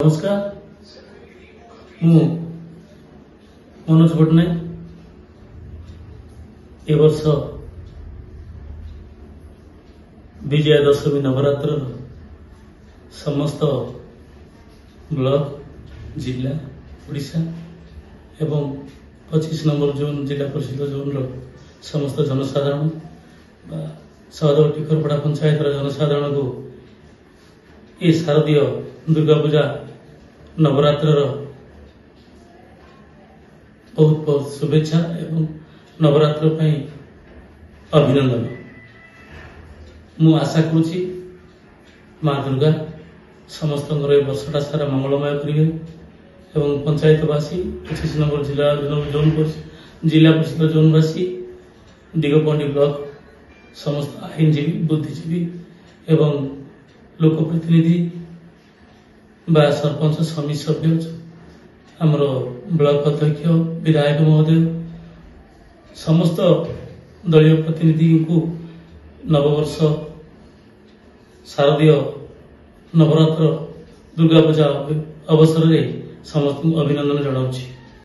नमस्कार मु मनोज पट्टनायक ए वर्ष विजया दशमी नवरात्र समस्त ब्लॉक जिला ओडिशा एवं 25 नंबर जोन जिला परिषद जोन रो समस्त जनसाधारण सहदेव टिकरपड़ा पंचायत जनसाधारण को ये शारदीय दुर्गा पूजा नवरात्र बहुत बहुत शुभेच्छा एवं नवरात्र अभिनंदन। मु आशा करुछि माँ दुर्गा समस्त वर्षटा सारा मंगलमय करेंगे एवं पंचायतवासी 25 नंबर जिला परिषद जोनवासी दिगपंडी ब्लॉक समस्त आईनजीवी बुद्धिजीवी एवं लोकप्रतिनिधि बा सरपंच समिति सभ्य आमर ब्लॉक अध्यक्ष विधायक महोदय समस्त दलीय प्रतिनिधि को नववर्ष शारदीय नवरात्र दुर्गा पूजा अवसर में समस्त अभिनंदन जनाऊँ।